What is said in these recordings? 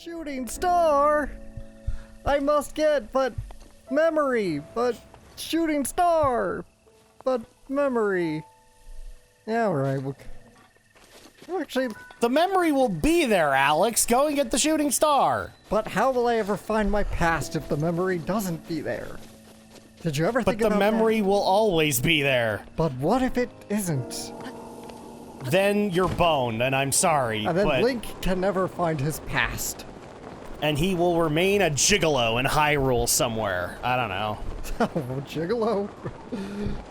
Shooting star! I must get, but memory, but shooting star, but memory. Yeah, alright, well, actually... The memory will be there, Alex. Go and get the shooting star. But how will I ever find my past if the memory doesn't be there? Did you ever think about that? But the memory will always be there. But what if it isn't? Then you're boned, and I'm sorry, And then but... Link can never find his past. And he will remain a gigolo in Hyrule somewhere. I don't know. Oh, gigolo?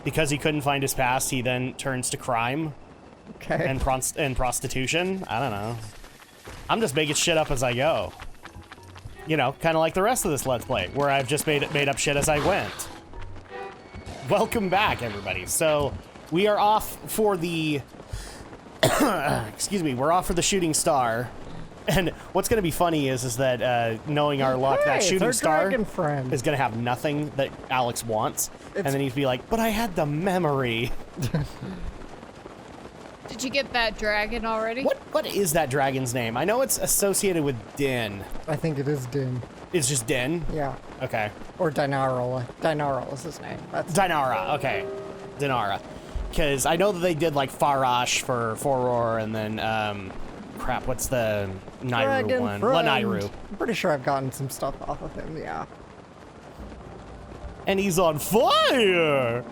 Because he couldn't find his past, he then turns to crime. Okay. And prostitution? I don't know. I'm just making shit up as I go. You know, kind of like the rest of this Let's Play, where I've just made up shit as I went. Welcome back, everybody. So, we are off for the... excuse me, we're off for the shooting star. And what's going to be funny is that, knowing our luck, that shooting star is going to have nothing that Alex wants. And then he'd be like, but I had the memory. Did you get that dragon already? What is that dragon's name? I know it's associated with Din. I think it is Din. It's just Din? Yeah. Okay. Or Dinarl. Dinarl is his name. That's Dinara, okay. Dinara. Because I know that they did like Farash for Foror and then, crap, what's the Nairu one? Lanairu. I'm pretty sure I've gotten some stuff off of him, yeah. And he's on fire!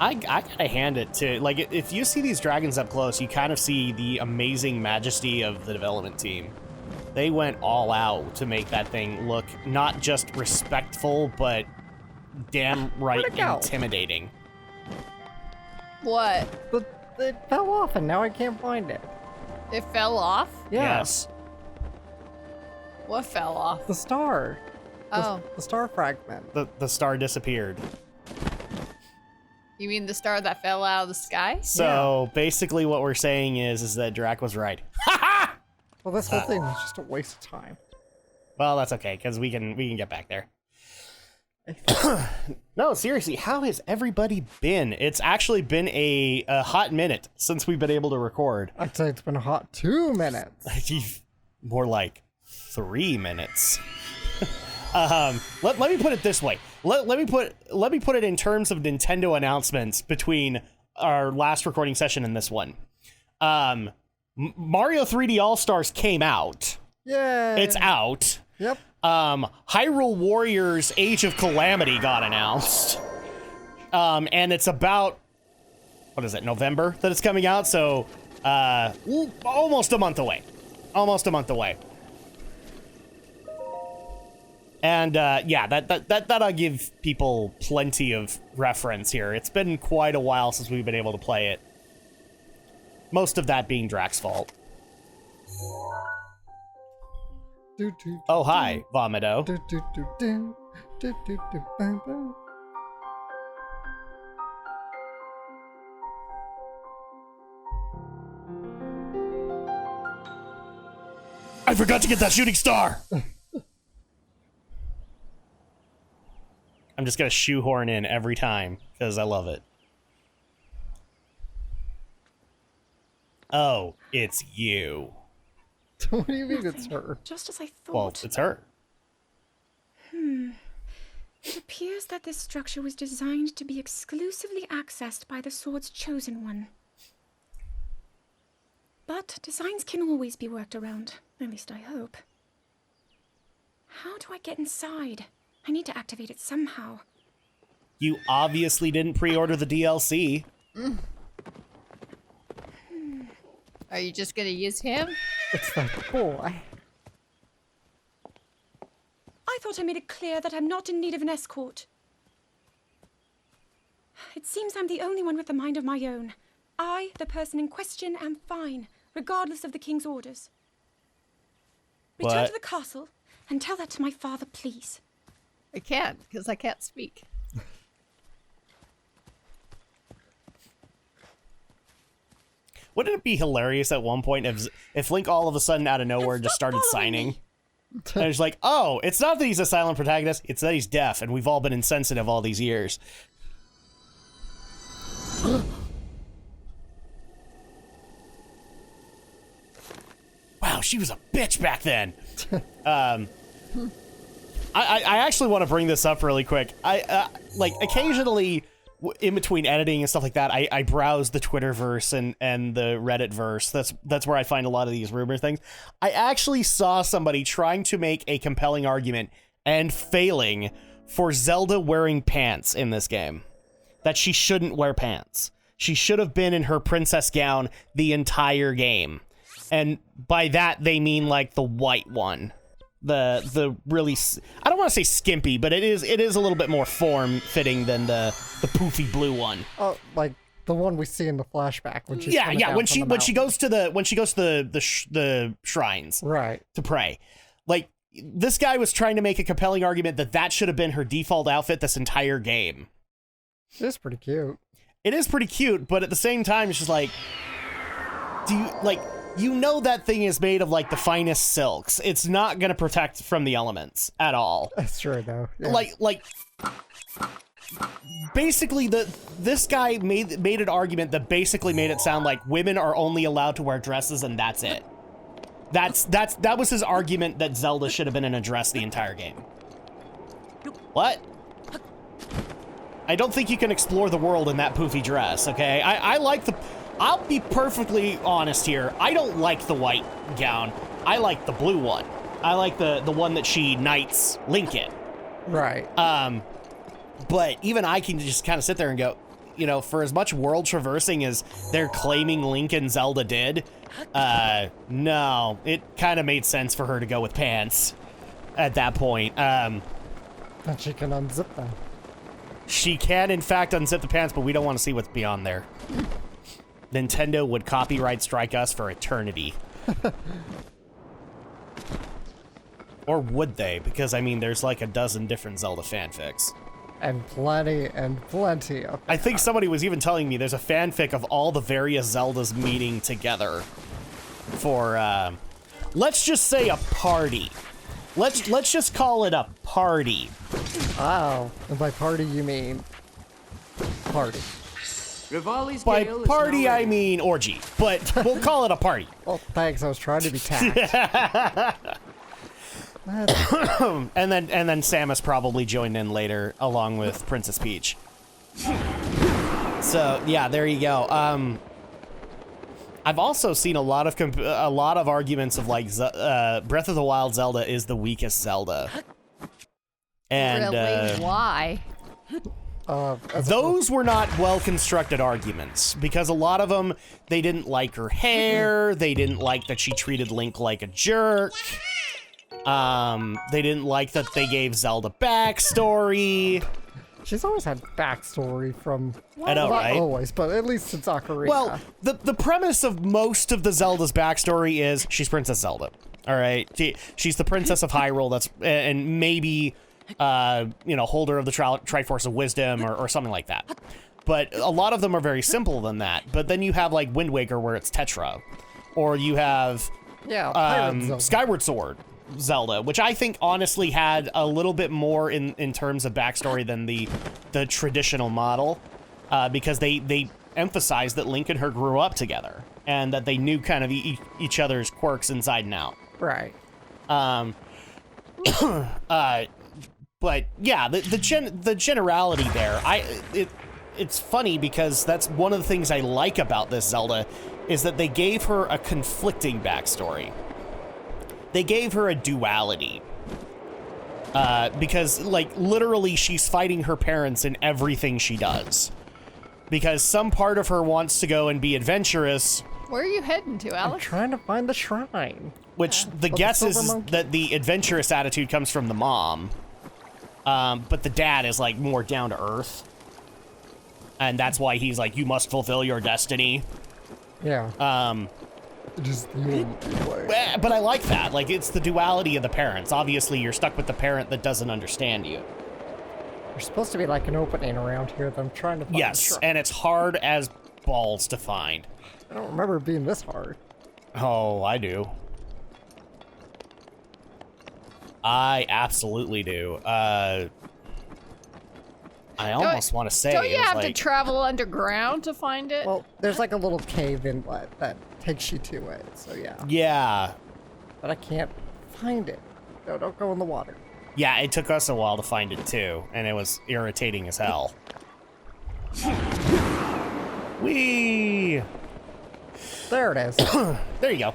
I gotta hand it to, like, if you see these dragons up close, you kind of see the amazing majesty of the development team. They went all out to make that thing look not just respectful, but damn right intimidating. What? But it fell off and now I can't find it. It fell off? Yeah. Yes. What fell off? The star. Oh. The star fragment. The star disappeared. You mean the star that fell out of the sky? So basically what we're saying is that Drak was right. Ha ha! Well, this whole thing was just a waste of time. Well, that's okay, because we can get back there. No, seriously, how has everybody been? It's actually been a hot minute since we've been able to record. I'd say it's been a hot 2 minutes. More like 3 minutes. Let me put it this way. Let me put it in terms of Nintendo announcements between our last recording session and this one. Mario 3D All-Stars came out. Yay! It's out. Yep. Hyrule Warriors Age of Calamity got announced. And it's about, what is it, November that it's coming out? So, almost a month away. Almost a month away. And, yeah, that'll give people plenty of reference here. It's been quite a while since we've been able to play it. Most of that being Drak's fault. Oh, hi, Vomito. I forgot to get that shooting star! I'm just gonna shoehorn in every time, because I love it. Oh, it's you. What do you mean it's her? Just as I thought. Well, it's her. It appears that this structure was designed to be exclusively accessed by the sword's chosen one. But designs can always be worked around. At least I hope. How do I get inside? I need to activate it somehow. You obviously didn't pre-order the DLC. Are you just gonna use him? It's that boy. I thought I made it clear that I'm not in need of an escort. It seems I'm the only one with a mind of my own. I, the person in question, am fine, regardless of the king's orders. Return What? to the castle and tell that to my father, please. I can't, because I can't speak. Wouldn't it be hilarious at one point if Link all of a sudden out of nowhere just started signing? And it's like, oh, it's not that he's a silent protagonist, it's that he's deaf, and we've all been insensitive all these years. Wow, she was a bitch back then. I actually want to bring this up really quick. I like occasionally in between editing and stuff like that, I browse the Twitterverse and the Redditverse. That's where I find a lot of these rumor things. I actually saw somebody trying to make a compelling argument and failing for Zelda wearing pants in this game. That she shouldn't wear pants. She should have been in her princess gown the entire game. And by that, they mean like the white one. The really, I don't want to say skimpy, but it is a little bit more form-fitting than the poofy blue one. Oh, like the one we see in the flashback when she's when she goes to the shrines, right, to pray. Like, this guy was trying to make a compelling argument that should have been her default outfit this entire game. It is pretty cute. It is pretty cute, but at the same time, it's just like, do you, like, you know that thing is made of, like, the finest silks. It's not gonna protect from the elements at all. That's true, though. Yeah. Like, basically, this guy made an argument that basically made it sound like women are only allowed to wear dresses and that's it. That was his argument, that Zelda should have been in a dress the entire game. What? I don't think you can explore the world in that poofy dress, okay? I'll be perfectly honest here. I don't like the white gown. I like the blue one. I like the one that she knights Link in. Right. But even I can just kind of sit there and go, you know, for as much world traversing as they're claiming Link and Zelda did, no, it kind of made sense for her to go with pants at that point. And she can unzip them. She can, in fact, unzip the pants, but we don't want to see what's beyond there. Nintendo would copyright strike us for eternity. Or would they? Because, I mean, there's like a dozen different Zelda fanfics. And plenty of I think somebody was even telling me there's a fanfic of all the various Zeldas meeting together for, let's just say a party. Let's just call it a party. Oh, and by party you mean party. Rivali's By gale is party, now I mean orgy, but we'll call it a party. Well, thanks, I was trying to be tact. And then Samus probably joined in later, along with Princess Peach. So yeah, there you go. I've also seen a lot of arguments of like Breath of the Wild Zelda is the weakest Zelda. And Really? Why? those were not well-constructed arguments, because a lot of them, they didn't like her hair, they didn't like that she treated Link like a jerk, they didn't like that they gave Zelda backstory. She's always had backstory from... Well, I know, not right? always, but at least since Ocarina. Well, the premise of most of the Zelda's backstory is she's Princess Zelda. All right, she's the Princess of Hyrule. That's and maybe holder of the Triforce of Wisdom or something like that. But a lot of them are very simple than that. But then you have like Wind Waker where it's Tetra, or you have Pirate Zelda. Skyward Sword Zelda, which I think honestly had a little bit more in terms of backstory than the traditional model, because they emphasized that Link and her grew up together and that they knew kind of each other's quirks inside and out. Right. But yeah, the generality there, it's funny because that's one of the things I like about this Zelda, is that they gave her a conflicting backstory. They gave her a duality. Because, like, literally she's fighting her parents in everything she does. Because some part of her wants to go and be adventurous. Where are you heading to, I'm Alex? trying to find the shrine. Which the Oh, guess the is silver monkey? that the adventurous attitude comes from the mom. But the dad is, like, more down to earth. And that's why he's like, you must fulfill your destiny. Yeah. Just the only way. But I like that. Like, it's the duality of the parents. Obviously, you're stuck with the parent that doesn't understand you. There's supposed to be like an opening around here that I'm trying to find. Yes, the shrine. and it's hard as balls to find. I don't remember it being this hard. Oh, I do. I absolutely do. I almost want to say Don't it you was have to like, travel underground to find it? Well, there's like a little cave inlet that takes you to it, so yeah. yeah. but I can't find it. No, don't go in the water. Yeah, it took us a while to find it too, and it was irritating as hell. Whee! There it is. There you go.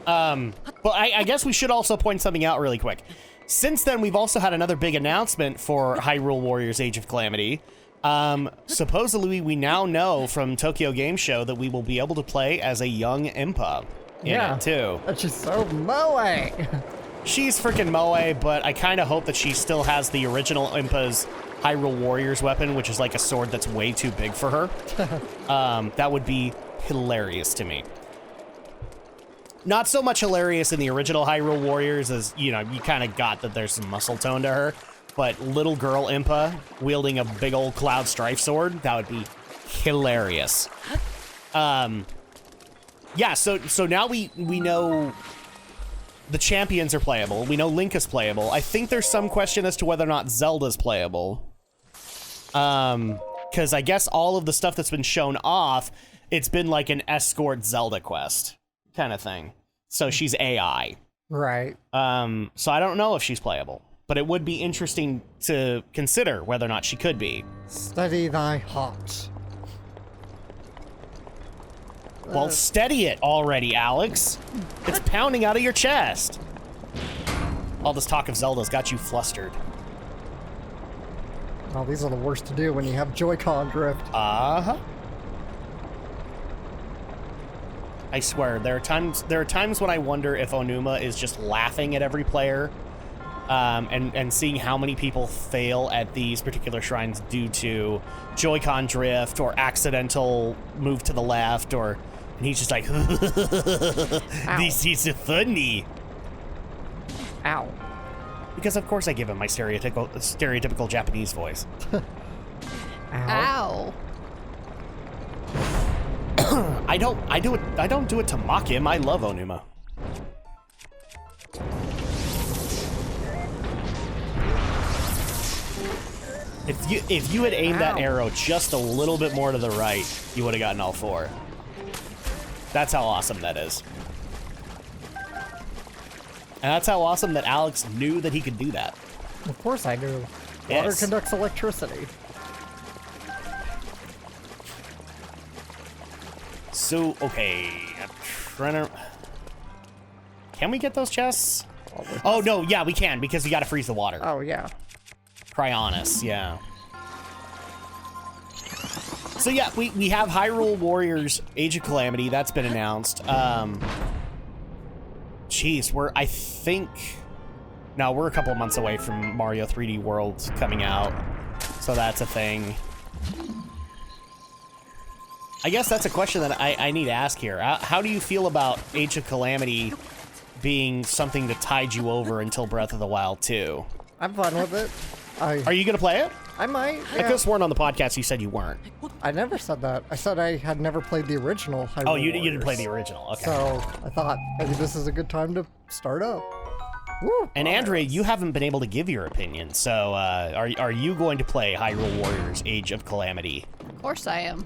But I guess we should also point something out really quick. Since then, we've also had another big announcement for Hyrule Warriors Age of Calamity. Supposedly, we now know from Tokyo Game Show that we will be able to play as a young Impa in it, too. And she's so moe. She's freaking moe, but I kind of hope that she still has the original Impa's Hyrule Warriors weapon, which is like a sword that's way too big for her. That would be hilarious to me. Not so much hilarious in the original Hyrule Warriors as, you know, you kind of got that there's some muscle tone to her, but little girl Impa wielding a big old Cloud Strife sword, that would be hilarious. Yeah, so now we know the champions are playable. We know Link is playable. I think there's some question as to whether or not Zelda's playable. Because I guess all of the stuff that's been shown off, it's been like an escort Zelda quest kind of thing. So she's AI. Right. So I don't know if she's playable, but it would be interesting to consider whether or not she could be. Steady thy heart. Well, steady it already, Alex. It's pounding out of your chest. All this talk of Zelda's got you flustered. Oh, these are the worst to do when you have Joy-Con drift. Uh-huh. I swear, there are times when I wonder if Onuma is just laughing at every player, and seeing how many people fail at these particular shrines due to Joy-Con drift or accidental move to the left, and he's just like, this is funny. Ow. Because of course I give him my stereotypical Japanese voice. Ow. Ow. I don't do it to mock him. I love Onuma. If you had aimed that arrow just a little bit more to the right, you would have gotten all four. That's how awesome that is. And that's how awesome that Alex knew that he could do that. Of course I do. Yes. Water conducts electricity. So, okay, I'm trying to... Can we get those chests? Oh, no, yeah, we can, because you gotta freeze the water. Oh, yeah. Cryonis, yeah. So yeah, we have Hyrule Warriors Age of Calamity. That's been announced. Jeez, we're a couple of months away from Mario 3D World coming out. So that's a thing. I guess that's a question that I need to ask here. How do you feel about Age of Calamity being something that tied you over until Breath of the Wild 2? I'm fine with it. Are you gonna play it? I might. I Yeah. could have sworn on the podcast you said you weren't. I never said that. I said I had never played the original Hyrule Oh, you didn't play Warriors. the original. Okay. So I thought maybe this is a good time to start up. Woo, And Andrea, you haven't been able to give your opinion, so are you going to play Hyrule Warriors Age of Calamity? Of course I am.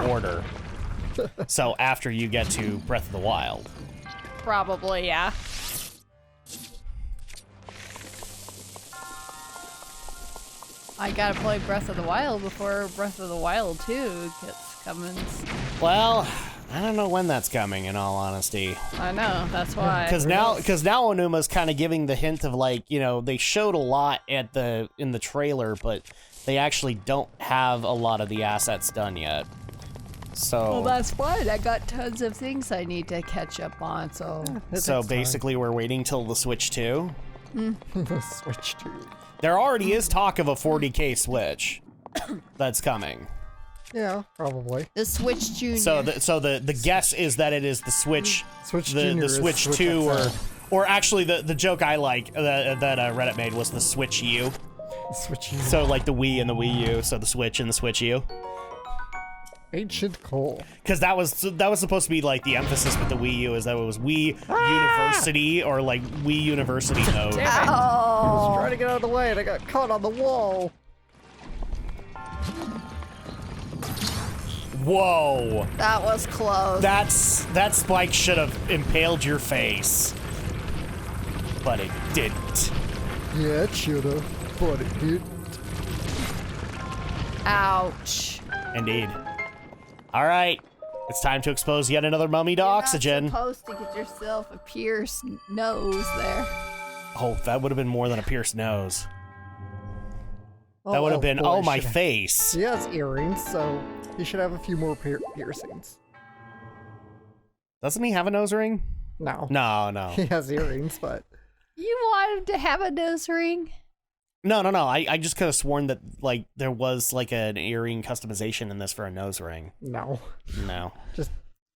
In order. So after you get to Breath of the Wild. Probably, yeah. I gotta play Breath of the Wild before Breath of the Wild 2 gets coming. Well, I don't know when that's coming, in all honesty. I know, that's why. Because now Onuma's kind of giving the hint of, like, you know, they showed a lot in the trailer, but they actually don't have a lot of the assets done yet. So Well, that's fine. I got tons of things I need to catch up on, so... so basically we're waiting till the Switch 2. The Switch 2. There already is talk of a 40K Switch that's coming. Yeah, probably. The Switch Junior. So the guess is that it is the Switch, Switch the Junior is Switch Switch 2, XL. or actually the joke I like that Reddit made was the Switch U. Switch U. So like the Wii and the Wii U, so the Switch and the Switch U. Ancient coal. Because that was supposed to be like the emphasis with the Wii U is that it was Wii University or like Wii University mode. I was trying to get out of the way and I got caught on the wall. Whoa. That was close. That spike should have impaled your face. But it didn't. Yeah, it should've, but it didn't. Ouch. Indeed. All right. It's time to expose yet another mummy to oxygen. You're not supposed to get yourself a pierced nose there. Oh, that would have been more than a pierced nose. Oh, That would have been, boy, oh, my should- face. He has earrings, so he should have a few more piercings. Doesn't he have a nose ring? No. No. He has earrings, but You want him to have a nose ring? No. I just could have sworn that, like, there was, like, an earring customization in this for a nose ring. no. No. Just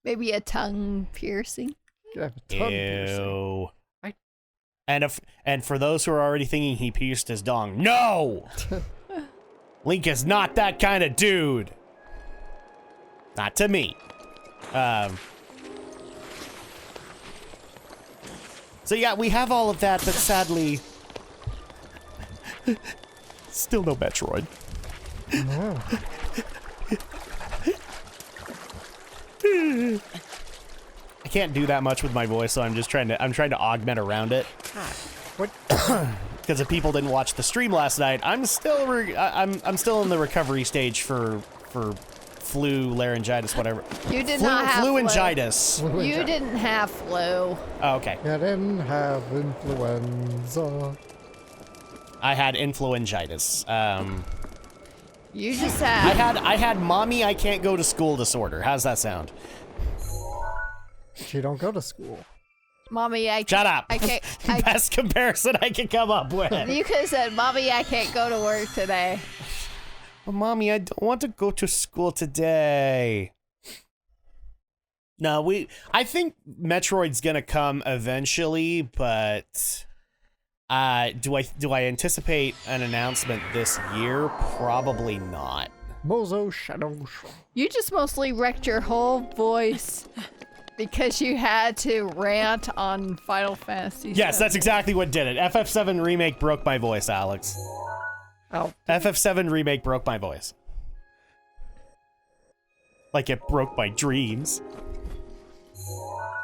Maybe a tongue piercing? have a tongue piercing. Ew. And for those who are already thinking he pierced his dong, no! Link is not that kind of dude. Not to me. So yeah, we have all of that, but sadly, still no Metroid. No. I can't do that much with my voice, so I'm trying to augment around it. What? Because if people didn't watch the stream last night, I'm still in the recovery stage for flu, laryngitis, whatever. You did not have fluingitis. flu. You didn't have flu. Oh, okay. I didn't have influenza. I had influengitis. You just had. I had mommy I can't go to school disorder. How's that sound? She don't go to school. Mommy, I Shut up. I can't. Best comparison I can come up with. You could have said, Mommy, I can't go to work today. Well, mommy, I don't want to go to school today. No, I think Metroid's gonna come eventually, but do I anticipate an announcement this year? Probably not. Mozo Shadow. You just mostly wrecked your whole voice because you had to rant on Final Fantasy. Yes, VII. that's exactly what did it. FF7 Remake broke my voice, Alex. Oh, FF7 Remake broke my voice. Like it broke my dreams.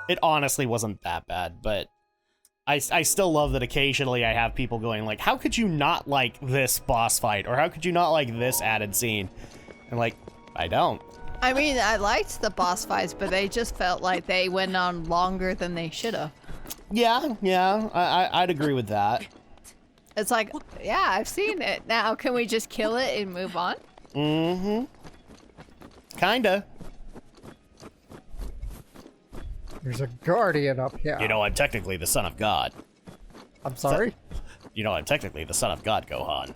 It honestly wasn't that bad, but I still love that occasionally I have people going like, how could you not like this boss fight? Or how could you not like this added scene? And like, I don't. I mean, I liked the boss fights, but they just felt like they went on longer than they should have. Yeah, I'd agree with that. It's like, yeah, I've seen it. Now, can we just kill it and move on? Mm-hmm. Kinda. there's a guardian up here. You know, I'm technically the son of God. I'm sorry? You know, I'm technically the son of God, Gohan.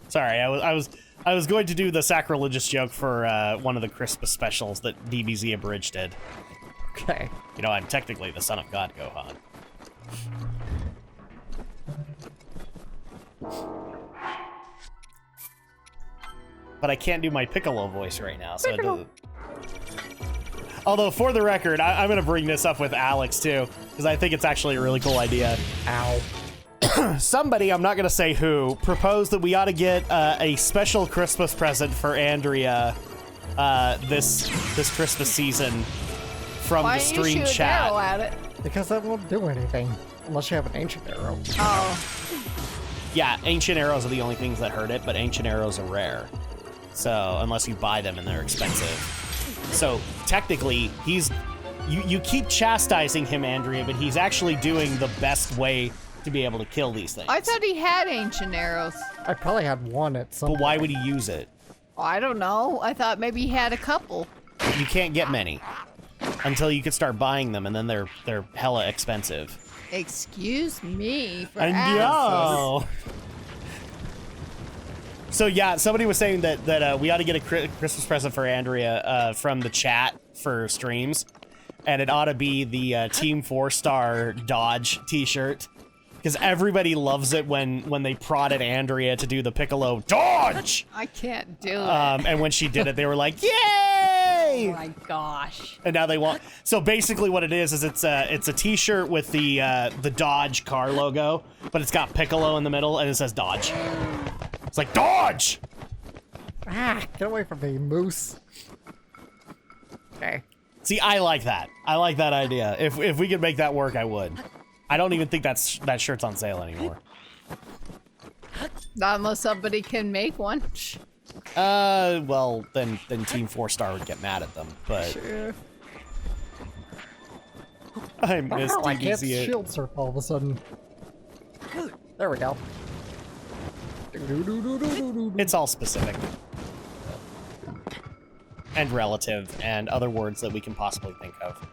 Sorry, I was going to do the sacrilegious joke for one of the Christmas specials that DBZ Abridged did. Okay. You know, I'm technically the son of God, Gohan. But I can't do my Piccolo voice right now, so it doesn't. Although, for the record, I'm going to bring this up with Alex, too, because I think it's actually a really cool idea. Ow. Somebody, I'm not going to say who, proposed that we ought to get a special Christmas present for Andrea this Christmas season from Why the don't you stream shoot chat. an arrow at it? Because that won't do anything. Unless you have an ancient arrow. Oh, Yeah, ancient arrows are the only things that hurt it, but ancient arrows are rare. So, unless you buy them and they're expensive. So, technically, you keep chastising him, Andrea, but he's actually doing the best way to be able to kill these things. I thought he had ancient arrows. I probably had one at some But why would he use it? Oh, I don't know. I thought maybe he had a couple. You can't get many until you could start buying them, and then they're hella expensive. Excuse me for And asking. yo. So yeah, somebody was saying that we ought to get a Christmas present for Andrea from the chat for streams, and it ought to be the Team 4-Star Dodge T-shirt, because everybody loves it when they prodded Andrea to do the Piccolo Dodge, I can't do it. and when she did it, they were like, "Yay!" Oh my gosh. And now they want. So basically, what it is it's a T-shirt with the Dodge car logo, but it's got Piccolo in the middle and it says Dodge. It's like Dodge. Ah, get away from me, moose. Okay. See, I like that. I like that idea. If we could make that work, I would. I don't even think that shirt's on sale anymore. Not unless somebody can make one. Well, then Team 4-Star would get mad at them, but... Sure. I missed I can't DBZ. shield surf all of a sudden. There we go. It's all specific. And relative, and other words that we can possibly think of.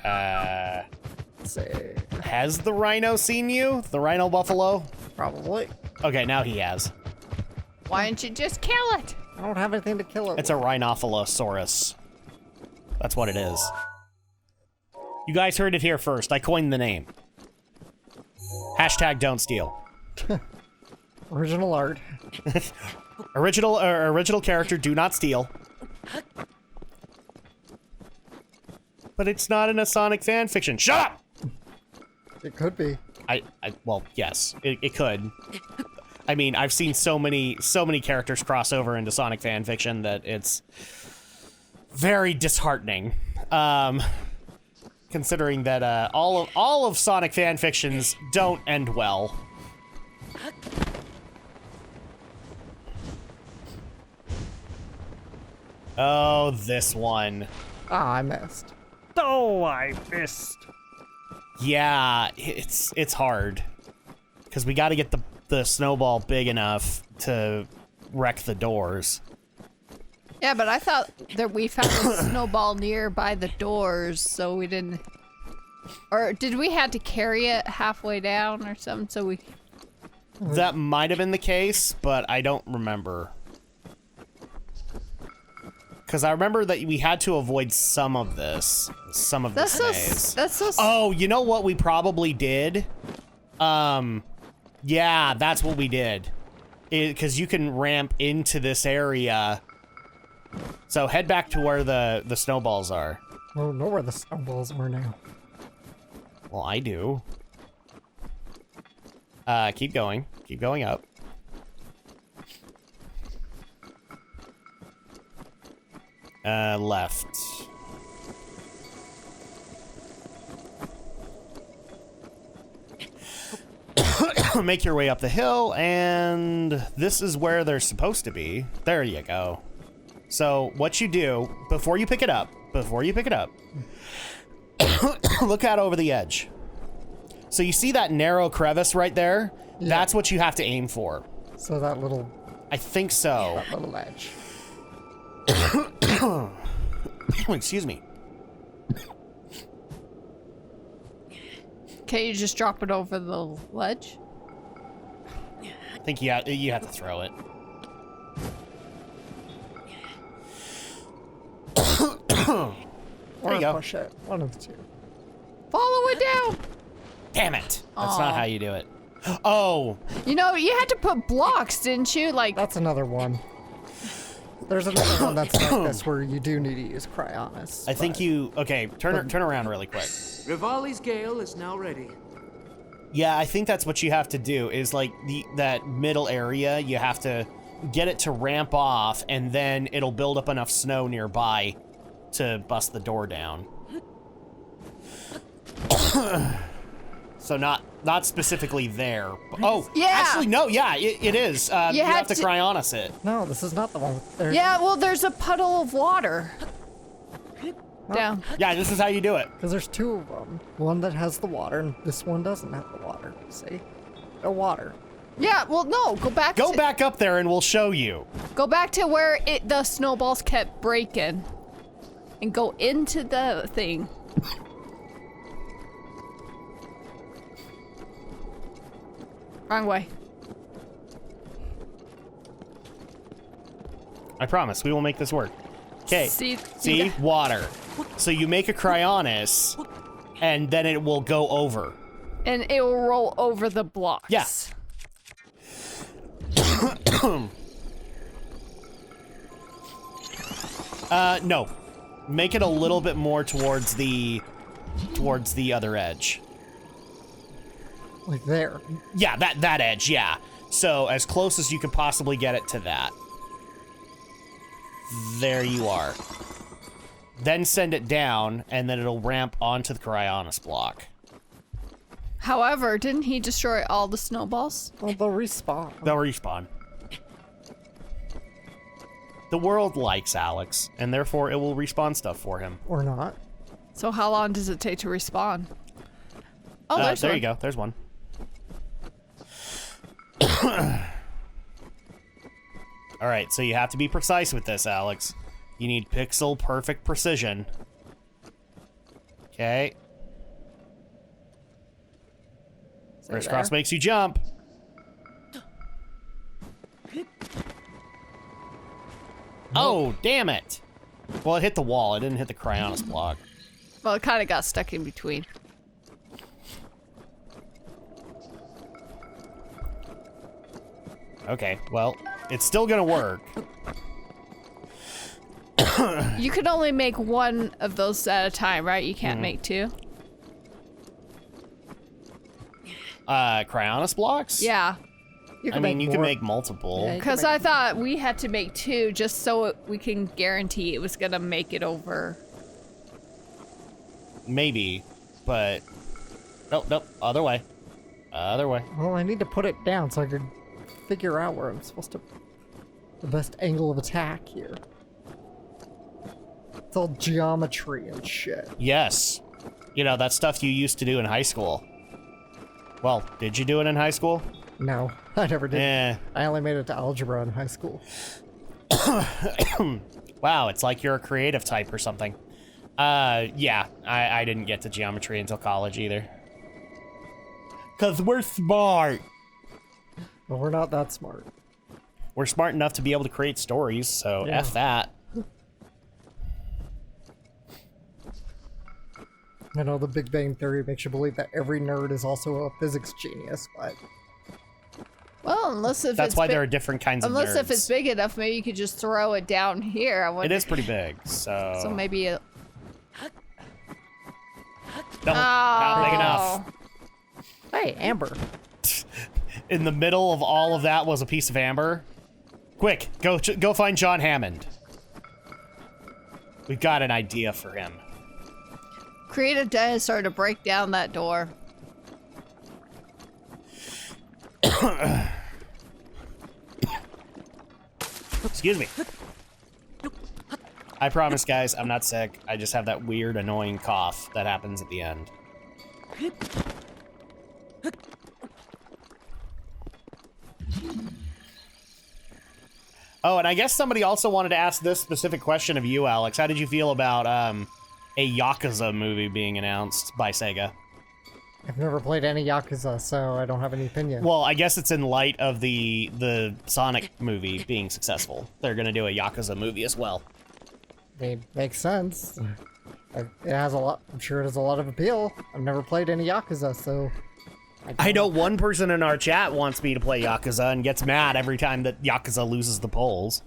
Let's see. Has the rhino seen you? The rhino buffalo? Probably. Okay, now he has. Why don't you just kill it? I don't have anything to kill it It's a rhinophalosaurus. That's what it is. You guys heard it here first. I coined the name. Hashtag don't steal. Original art. Original character, do not steal. But it's not in a Sonic fan fiction. Shut up! It could be. Well, yes, it could. I mean, I've seen so many characters cross over into Sonic fan fiction that it's very disheartening. Considering that all of Sonic fan fictions don't end well. Oh, this one. Ah, I missed. Oh, I missed. Yeah, it's hard. Because we got to get the snowball big enough to wreck the doors. Yeah, but I thought that we found a snowball nearby the doors, so we didn't... Or did we have to carry it halfway down or something, so we... That might have been the case, but I don't remember. Because I remember that we had to avoid some of this. Some of this maze. That's so... Oh, you know what we probably did? Yeah, that's what we did. Because you can ramp into this area. So head back to where the snowballs are. I don't know where the snowballs are now. Well, I do. Keep going. Keep going up. Left. Make your way up the hill, and this is where they're supposed to be. There you go. So what you do before you pick it up, look out over the edge. So you see that narrow crevice right there? Yeah. That's what you have to aim for. So that little... I think so. That little edge. Excuse me. Can't you just drop it over the ledge? I think you have to throw it. There you go. Push it. One of the two. Follow it down! Damn it! That's Aw. not how you do it. Oh! You know, you had to put blocks, didn't you? Like... That's another one. There's another one that's like this where you do need to use Cryonis. I think you... Okay, turn around really quick. Rivali's Gale is now ready. Yeah, I think that's what you have to do, is like that middle area, you have to get it to ramp off, and then it'll build up enough snow nearby to bust the door down. So not specifically there. Oh, Yeah. Actually, no, yeah, it is. You have to Cryonis it. No, this is not the one. There's... Yeah, well, there's a puddle of water. Down. Yeah, this is how you do it. Because there's two of them. One that has the water, and this one doesn't have the water. See? No water. Yeah, well, no, go back up there and we'll show you. Go back to where the snowballs kept breaking. And go into the thing. Wrong way. I promise, we will make this work. Okay, See? Water. So you make a Cryonis, and then it will go over. And it will roll over the blocks. Yes. No. Make it a little bit more towards the other edge. Like there. Yeah, that edge, yeah. So, as close as you can possibly get it to that. There you are. Then send it down, and then it'll ramp onto the Cryonis block. However, didn't he destroy all the snowballs? Well, they'll respawn. They'll respawn. The world likes Alex, and therefore it will respawn stuff for him. Or not. So how long does it take to respawn? Oh, there's there one. you go. There's one. All right, so you have to be precise with this, Alex. You need pixel perfect precision. Okay. First cross makes you jump. Oh, damn it. Well, it hit the wall. It didn't hit the Cryonis block. Well, it kind of got stuck in between. Okay, well, it's still gonna work. You can only make one of those at a time, right? You can't make two? Cryonis blocks? Yeah. You I can mean, make you can more. make multiple. Yeah, you can Because make- I thought we had to make two just so we can guarantee it was going to make it over. Maybe, but... Nope, nope, other way. Other way. Well, I need to put it down so I can figure out where I'm supposed to... The best angle of attack here. It's all geometry and shit. Yes. You know, that stuff you used to do in high school. Well, did you do it in high school? No, I never did. Eh. I only made it to algebra in high school. Wow, it's like you're a creative type or something. Yeah, I didn't get to geometry until college either. 'Cause we're smart. But we're not that smart. We're smart enough to be able to create stories, so Yeah. F that. I know the Big Bang Theory makes you believe that every nerd is also a physics genius, but Well, unless if That's it's why big- there are different kinds of nerds. Unless if it's big enough, maybe you could just throw it down here. I It wonder. is pretty big, so... So maybe it... No, not big enough. hey, Amber. In the middle of all of that was a piece of amber. Quick, go find John Hammond. We've got an idea for him. Create a dinosaur to break down that door. Excuse me. I promise, guys, I'm not sick. I just have that weird, annoying cough that happens at the end. Oh, and I guess somebody also wanted to ask this specific question of you, Alex. How did you feel about a Yakuza movie being announced by Sega? I've never played any Yakuza, so I don't have any opinion. Well, I guess it's in light of the Sonic movie being successful. They're gonna do a Yakuza movie as well. It makes sense. It has a lot. I'm sure it has a lot of appeal. I've never played any Yakuza, so. I know one person in our chat wants me to play Yakuza and gets mad every time that Yakuza loses the polls.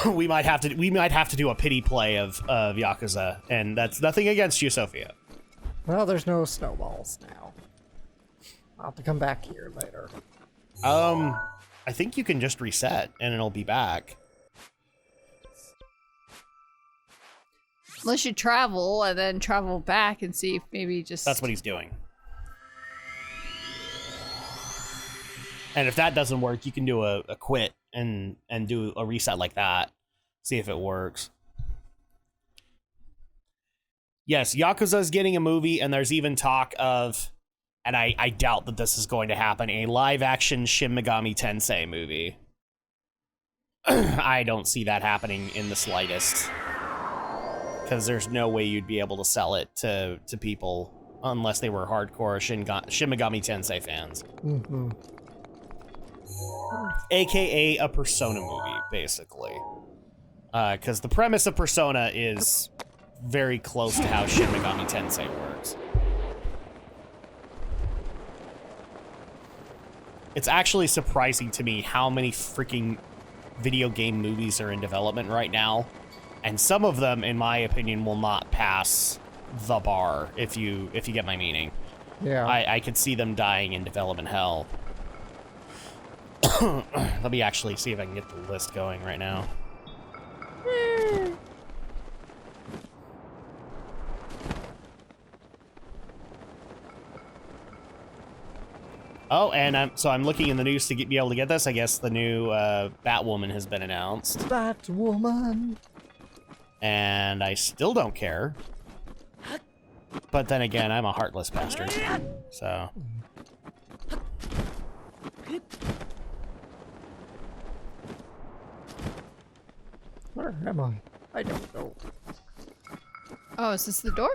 we might have to do a pity play of Yakuza, and that's nothing against you, Sophia. Well, there's no snowballs now. I'll have to come back here later. I think you can just reset and it'll be back. Unless you travel and then travel back and see if maybe just... That's what he's doing. And if that doesn't work, you can do a quit and do a reset like that. See if it works. Yes, Yakuza's getting a movie, and there's even talk of, and I doubt that this is going to happen, a live-action Shin Megami Tensei movie. I don't see that happening in the slightest. Because there's no way you'd be able to sell it to people unless they were hardcore Shin Megami Tensei fans. Mm-hmm. AKA a Persona movie, basically. Because the premise of Persona is very close to how Shin Megami Tensei works. It's actually surprising to me how many freaking video game movies are in development right now. And some of them, in my opinion, will not pass the bar, if you get my meaning. Yeah. I could see them dying in development hell. Let me actually see if I can get the list going right now. Oh, and I'm looking in the news to be able to get this. I guess the new Batwoman has been announced. Batwoman. And I still don't care. But then again, I'm a heartless bastard. So. Where am I? I don't know. Oh, is this the door?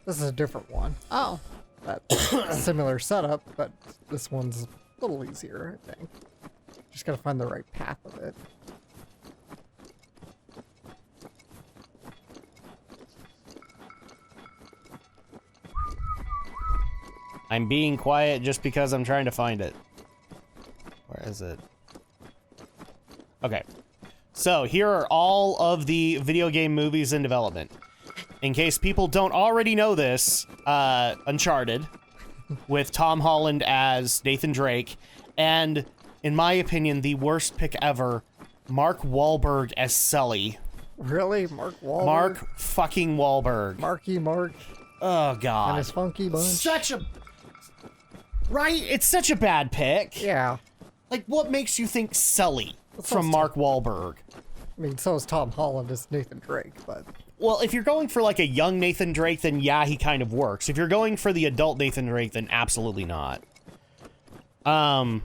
This is a different one. Oh. That's similar setup, but this one's a little easier, I think. Just gotta find the right path of it. I'm being quiet just because I'm trying to find it. Where is it? Okay. So here are all of the video game movies in development. In case people don't already know this, Uncharted, with Tom Holland as Nathan Drake, and, in my opinion, the worst pick ever, Mark Wahlberg as Sully. Really? Mark Wahlberg? Mark fucking Wahlberg. Marky Mark Oh, God. and his funky bunch. Such a... Right? It's such a bad pick. Yeah. Like, what makes you think Sully That from sounds Mark Wahlberg? I mean, so is Tom Holland as Nathan Drake, but... Well, if you're going for, like, a young Nathan Drake, then yeah, he kind of works. If you're going for the adult Nathan Drake, then absolutely not. Let's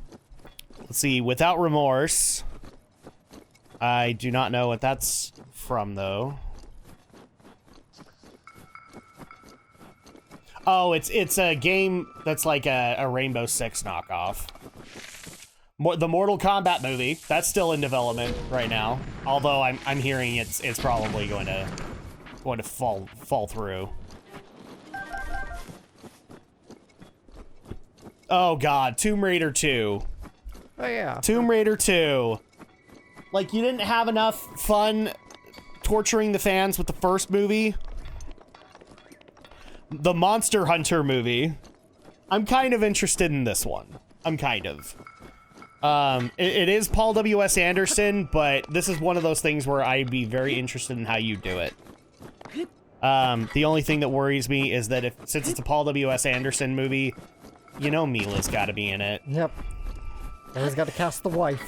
see. Without Remorse. I do not know what that's from, though. Oh, it's a game that's like a Rainbow Six knockoff. The Mortal Kombat movie, that's still in development right now. Although I'm hearing it's probably going to fall through. Oh God, Tomb Raider 2. Oh yeah. Tomb Raider 2. Like, you didn't have enough fun torturing the fans with the first movie. The Monster Hunter movie. I'm kind of interested in this one. I'm kind of. It is Paul W.S. Anderson, but this is one of those things where I'd be very interested in how you do it. The only thing that worries me is that since it's a Paul W.S. Anderson movie, you know Mila's got to be in it. Yep. And he's got to cast the wife.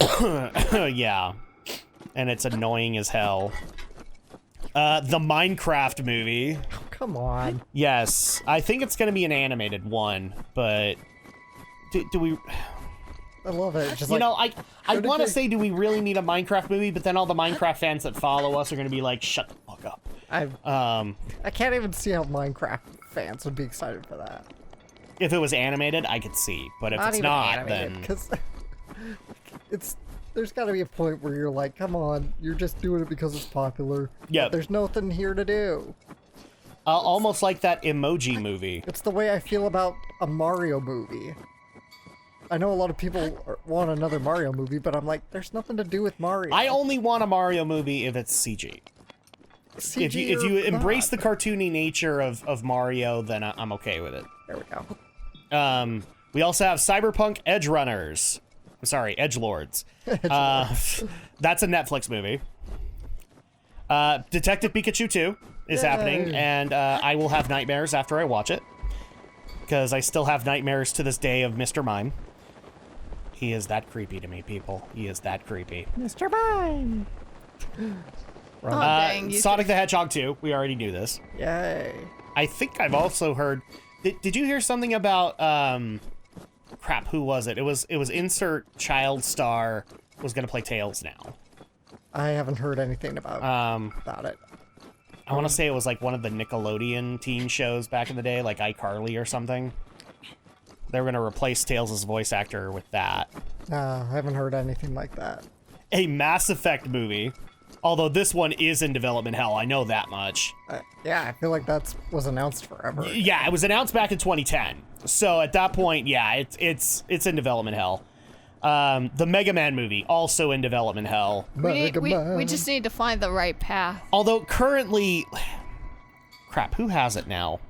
Yeah. And it's annoying as hell. The Minecraft movie. Oh, come on. Yes. I think it's going to be an animated one, but... Do we... I love it. Just You know, I did want to they- say, do we really need a Minecraft movie? But then all the Minecraft fans that follow us are going to be like, shut the fuck up. I can't even see how Minecraft fans would be excited for that. If it was animated, I could see. But if it's not, then... Because there's got to be a point where you're like, come on, you're just doing it because it's popular. Yeah. But there's nothing here to do. Almost like that Emoji movie. It's the way I feel about a Mario movie. I know a lot of people want another Mario movie, but I'm like, there's nothing to do with Mario. I only want a Mario movie if it's CG. CG If you or embrace the not. cartoony nature of Mario, then I'm okay with it. There we go. We also have Cyberpunk Edge Runners. I'm sorry, Edgelords. That's a Netflix movie. Detective Pikachu 2 is happening, and I will have nightmares after I watch it. Because I still have nightmares to this day of Mr. Mime. He is that creepy to me, people. He is that creepy. Mr. Mime! Oh, dang. Sonic the Hedgehog 2. We already knew this. Yay. I think I've also heard... Did you hear something about... crap, who was it? It was insert child star was going to play Tails now. I haven't heard anything about it. I want to say it was like one of the Nickelodeon teen shows back in the day, like iCarly or something. They were going to replace Tails' voice actor with that. I haven't heard anything like that. A Mass Effect movie. Although this one is in development hell, I know that much. Yeah, I feel like that was announced forever. Yeah, it was announced back in 2010. So at that point, yeah, it's in development hell. The Mega Man movie, also in development hell. We just need to find the right path. Although currently... Crap, who has it now?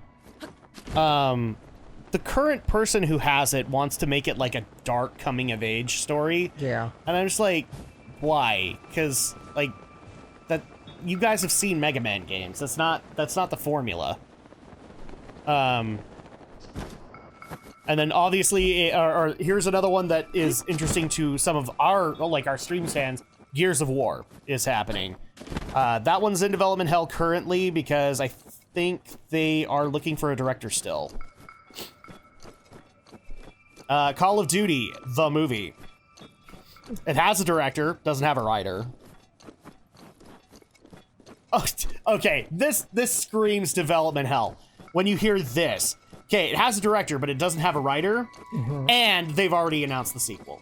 the current person who has it wants to make it like a dark coming of age story. Yeah. And I'm just like, why? Because like that, you guys have seen Mega Man games. That's not the formula. And then obviously, or here's another one that is interesting to some of our stream fans. Gears of War is happening. That one's in development hell currently because I think they are looking for a director still. Call of Duty, the movie. It has a director, doesn't have a writer. Oh, okay, this screams development hell. When you hear this, okay, it has a director, but it doesn't have a writer, and they've already announced the sequel.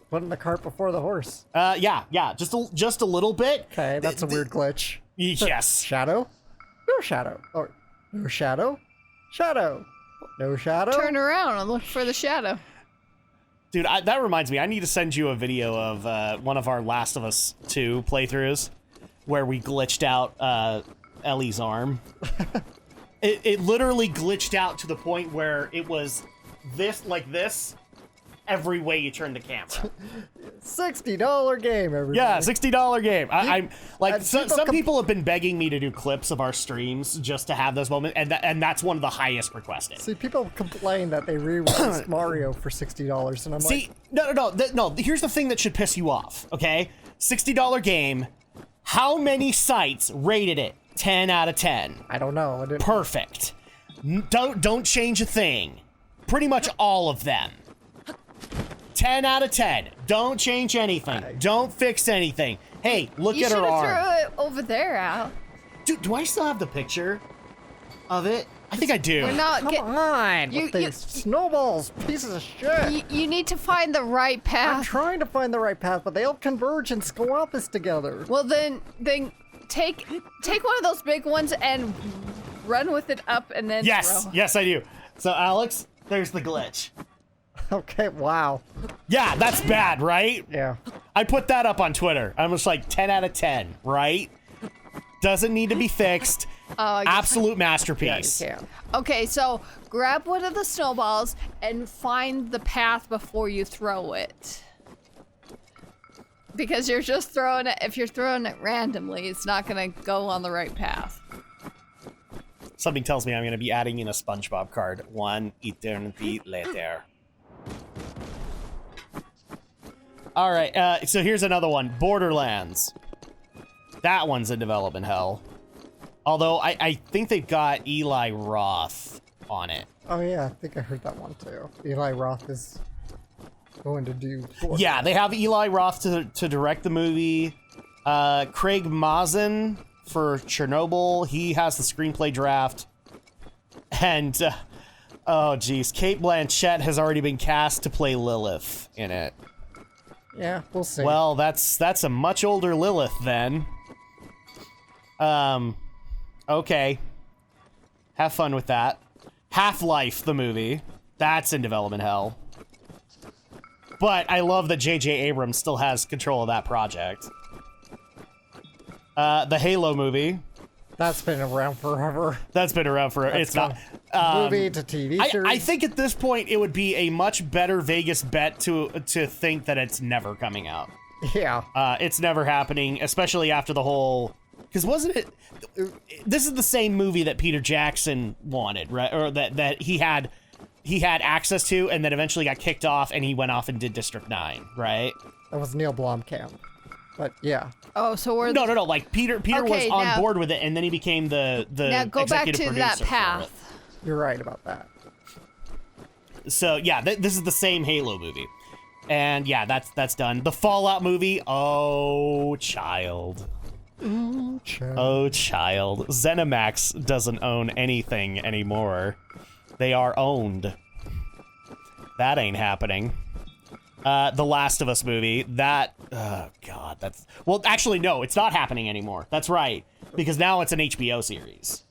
Putting the cart before the horse. Yeah, just a little bit. Okay, that's a weird glitch. Yes. Shadow? No shadow. Or no shadow? Shadow. No shadow? Turn around and look for the shadow. Dude, that reminds me, I need to send you a video of one of our Last of Us 2 playthroughs where we glitched out Ellie's arm. It literally glitched out to the point where it was this, every way you turn the camera. $60 game, everybody. Yeah, $60 game. I'm like, And some people have been begging me to do clips of our streams just to have those moments, and that's one of the highest requested. See, people complain that they re-released Mario for $60, and I'm See, like... no. Here's the thing that should piss you off, okay? $60 game. How many sites rated it 10 out of 10? I don't know. I didn't... Perfect. Don't change a thing. Pretty much all of them. 10 out of 10. Don't change anything. Don't fix anything. Hey, look at her arm. You should have threw it over there, Al. Dude, do I still have the picture of it? I think I do. We're not Come on! You- with these snowballs, pieces of shit! You need to find the right I'm path. trying to find the right path, but they all converge and go opposite together. Well, then take one of those big ones and run with it up, and then Yes, throw. yes, I do. So, Alex, there's the glitch. Okay, wow. Yeah, that's bad, right? Yeah. I put that up on Twitter. I'm just like 10 out of 10, right? Doesn't need to be fixed. Absolute masterpiece. Yeah, you can. Okay, so grab one of the snowballs and find the path before you throw it. Because you're just throwing it, if you're throwing it randomly, it's not gonna go on the right path. Something tells me I'm going to be adding in a SpongeBob card. One eternity later. All right, so here's another one. Borderlands. That one's in development hell. Although I think they've got Eli Roth on it. Oh yeah, I think I heard that one too. Eli Roth is going to do... Yeah, they have Eli Roth to direct the movie. Craig Mazin for Chernobyl. He has the screenplay draft. And, oh geez, Cate Blanchett has already been cast to play Lilith in it. Yeah, we'll see. Well, that's a much older Lilith then. Okay. Have fun with that. Half-Life, the movie. That's in development hell. But I love that J.J. Abrams still has control of that project. The Halo movie. That's been around forever. That's been around forever. It's not. Movie to TV series. I think at this point it would be a much better Vegas bet to think that it's never coming out. Yeah. It's never happening, especially after the whole... Because wasn't it... This is the same movie that Peter Jackson wanted, right? Or that he had access to, and then eventually got kicked off, and he went off and did District 9, right? That was Neil Blomkamp. But yeah. Oh, so we're... No. Like, Peter was Okay, on now- board with it, and then he became the Now go back executive to that producer for path. You're right about that. it. So, yeah, this is the same Halo movie. And, yeah, that's done. The Fallout movie, oh, child. Oh, child. ZeniMax doesn't own anything anymore. They are owned. That ain't happening. The Last of Us movie, that... Oh, God, that's... Well, actually, no, it's not happening anymore. That's right. Because now it's an HBO series.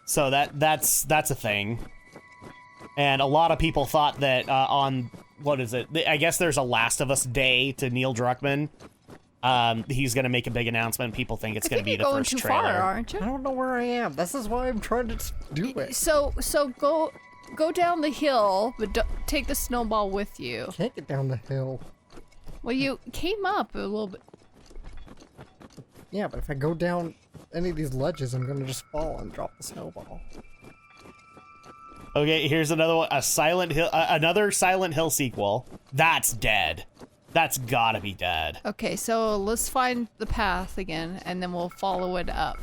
So that's a thing. And a lot of people thought that on... What is it? I guess there's a Last of Us Day to Neil Druckmann. He's gonna make a big announcement. People think it's gonna be You're the going first too trailer. far, aren't I you? don't know where I am. This is why I'm trying to do it. So go down the hill, but take the snowball with you. Can't get down the hill. Well, you came up a little bit. Yeah, but if I go down any of these ledges, I'm gonna just fall and drop the snowball. Okay, here's another one. Another Silent Hill sequel. That's dead. That's gotta be dead. Okay, so let's find the path again, and then we'll follow it up.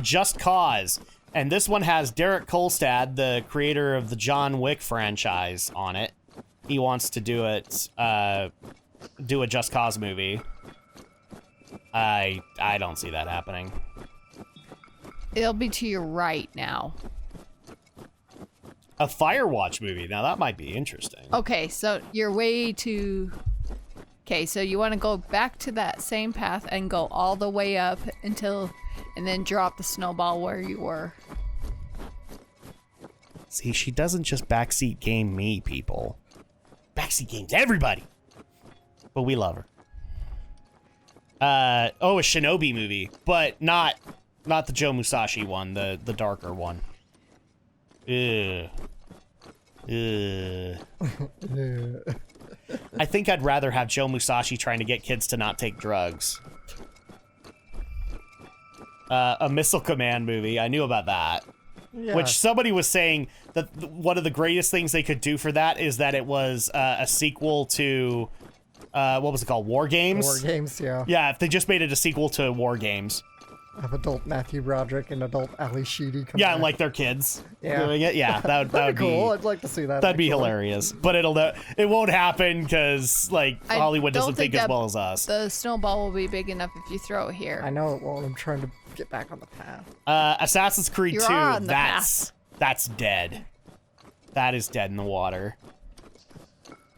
Just Cause. And this one has Derek Kolstad, the creator of the John Wick franchise, on it. He wants to do it, do a Just Cause movie. I don't see that happening. It'll be to your right now. A Firewatch movie. Now that might be interesting. Okay, so you're way to... Okay, so you want to go back to that same path and go all the way up until... And then drop the snowball where you were. See, she doesn't just backseat game me, people. Backseat games everybody. But we love her. A Shinobi movie, but not the Joe Musashi one, the darker one. Ugh. I think I'd rather have Joe Musashi trying to get kids to not take drugs. A Missile Command movie. I knew about that. Yeah. Which somebody was saying that one of the greatest things they could do for that is that it was a sequel to, what was it called? War Games? War Games, yeah. Yeah, if they just made it a sequel to War Games. Have adult Matthew Broderick and adult Ali Sheedy come Yeah, back. and like their kids Yeah. doing it. Yeah, that would be cool. I'd like to see that. that'd be actually. hilarious. But it won't happen because like I Hollywood don't doesn't think as that well as us. The snowball will be big enough if you throw it here. I know it won't. I'm trying to get back on the path. Assassin's Creed You're 2. on the That's dead. That is dead in the water.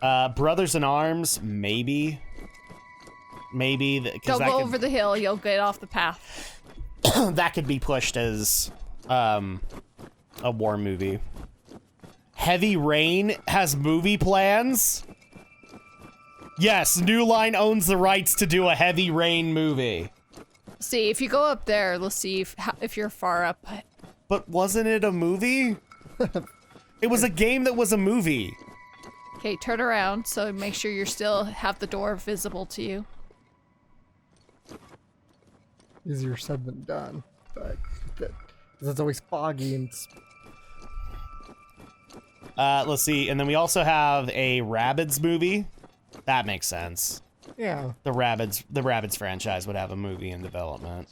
Brothers in Arms, maybe. Maybe Don't go over the hill, you'll get off the path. that could be pushed as a war movie. Heavy Rain has movie plans. Yes, New Line owns the rights to do a Heavy Rain movie. See, if you go up there, let's see if you're far up. But wasn't it a movie? It was a game that was a movie. Okay, turn around so make sure you still have the door visible to you. Easier said than done. But it's always foggy and... Let's see, and then we also have a Rabbids movie. That makes sense. Yeah. The Rabbids franchise would have a movie in development.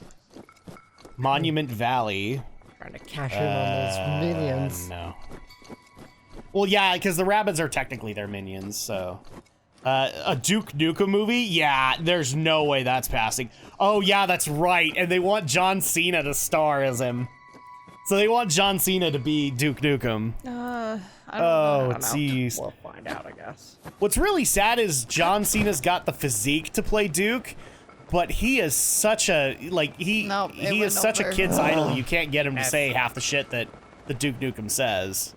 Monument Valley. Trying to cash in on those minions. No. Well, yeah, because the Rabbids are technically their minions, so... a Duke Nukem movie? Yeah, there's no way that's passing. Oh, yeah, that's right. And they want John Cena to star as him. So they want John Cena to be Duke Nukem. I don't Oh, know. jeez. We'll find out, I guess. What's really sad is John Cena's got the physique to play Duke, but he is such a, like, he It is went such a over. kid's idol, you can't get him to say half the shit that the Duke Nukem says.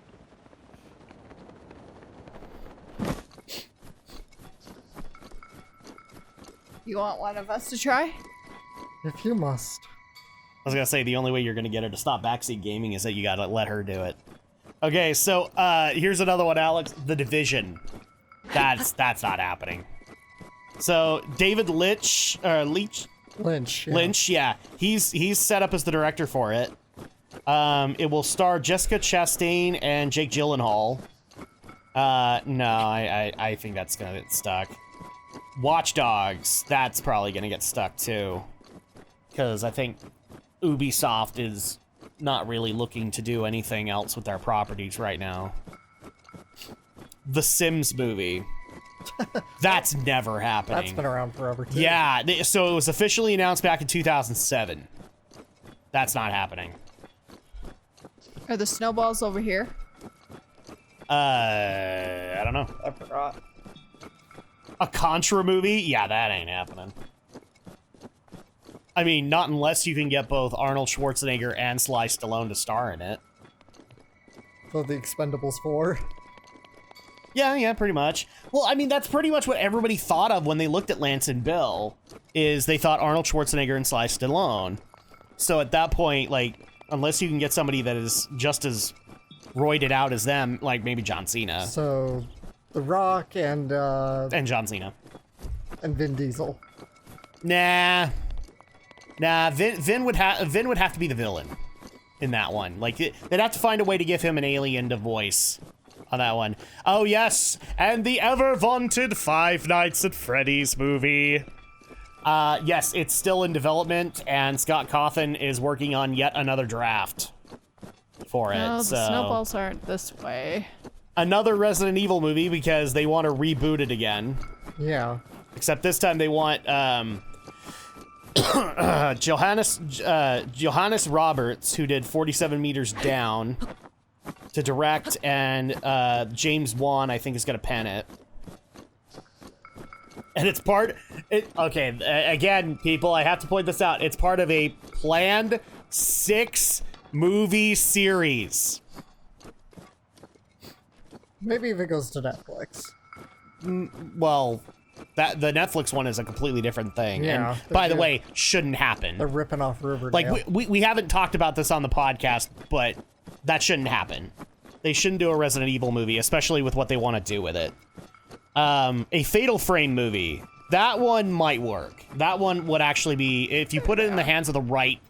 You want one of us to try? If you must. I was gonna say, the only way you're gonna get her to stop backseat gaming is that you gotta let her do it. Okay, so, here's another one, Alex. The Division. That's not happening. So, David Lynch, Lynch. Yeah. Lynch, yeah. He's set up as the director for it. It will star Jessica Chastain and Jake Gyllenhaal. No, I think that's gonna get stuck. Watch Dogs, that's probably gonna get stuck too. Because I think Ubisoft is not really looking to do anything else with their properties right now. The Sims movie. That's never happening. That's been around forever, too. Yeah, so it was officially announced back in 2007. That's not happening. Are the snowballs over here? I don't know. I forgot. A Contra movie? Yeah, that ain't happening. I mean, not unless you can get both Arnold Schwarzenegger and Sly Stallone to star in it. So the Expendables 4. Yeah, pretty much. Well, I mean, that's pretty much what everybody thought of when they looked at Lance and Bill, is they thought Arnold Schwarzenegger and Sly Stallone. So at that point, like, unless you can get somebody that is just as roided out as them, like maybe John Cena. So, The Rock and John Cena. And Vin Diesel. Nah, Vin would have to be the villain in that one. Like, they'd have to find a way to give him an alien to voice on that one. Oh, yes, and the ever-vaunted Five Nights at Freddy's movie. Yes, it's still in development, and Scott Cawthon is working on yet another draft for it. No, the so snowballs aren't this way. another Resident Evil movie because they want to reboot it again. Yeah. Except this time they want Johannes Roberts, who did 47 Meters Down, to direct, and James Wan, I think, is going to pen it. And it's again, people, I have to point this out. It's part of a planned 6-movie series. Maybe if it goes to Netflix. Well, the Netflix one is a completely different thing. Yeah. And by the way, shouldn't happen. They're ripping off Riverdale. Like, we haven't talked about this on the podcast, but that shouldn't happen. They shouldn't do a Resident Evil movie, especially with what they want to do with it. A Fatal Frame movie. That one might work. That one would actually be, if you put it in the hands of the right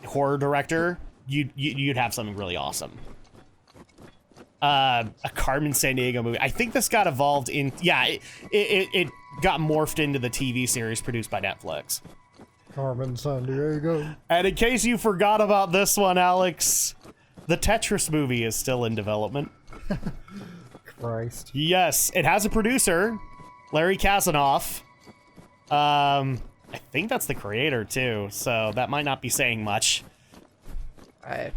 horror director, you'd have something really awesome. A Carmen Sandiego movie. I think this got evolved in, it got morphed into the TV series produced by Netflix. Carmen Sandiego. And in case you forgot about this one, Alex, the Tetris movie is still in development. Christ. Yes, it has a producer, Larry Kazanoff. I think that's the creator too, so that might not be saying much. I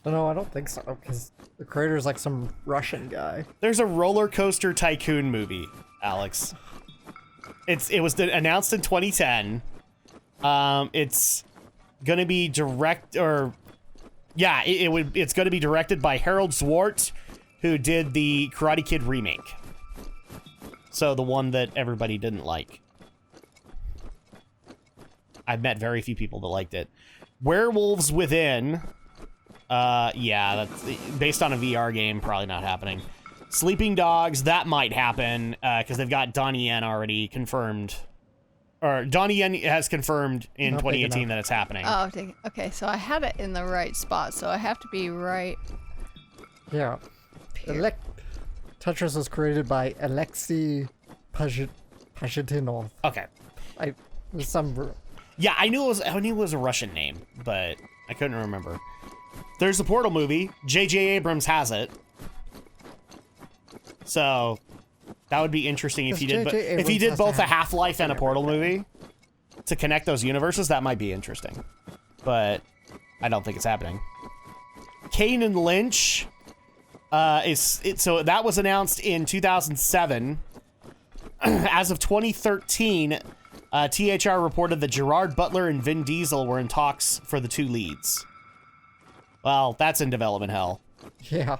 don't know, I don't think so, because the creator's like some Russian guy. There's a roller coaster tycoon movie, Alex. It was announced in 2010. It's gonna be it's gonna be directed by Harold Zwart, who did the Karate Kid remake. So the one that everybody didn't like. I've met very few people that liked it. Werewolves Within. That's based on a VR game, probably not happening. Sleeping Dogs, that might happen, because they've got Donnie Yen already confirmed. Or Donnie Yen has confirmed in Not 2018 that it's happening. Oh, okay, so I had it in the right spot, so I have to be right. Yeah. Tetris was created by Alexei Pajitnov. Okay. Yeah, I knew it was a Russian name, but I couldn't remember. There's the Portal movie. J.J. Abrams has it. So that would be interesting if he did. If he did both a Half-Life and a Portal movie to connect those universes, that might be interesting. But I don't think it's happening. Kane and Lynch so that was announced in 2007. As of 2013, THR reported that Gerard Butler and Vin Diesel were in talks for the 2 leads. Well, that's in development hell. Yeah.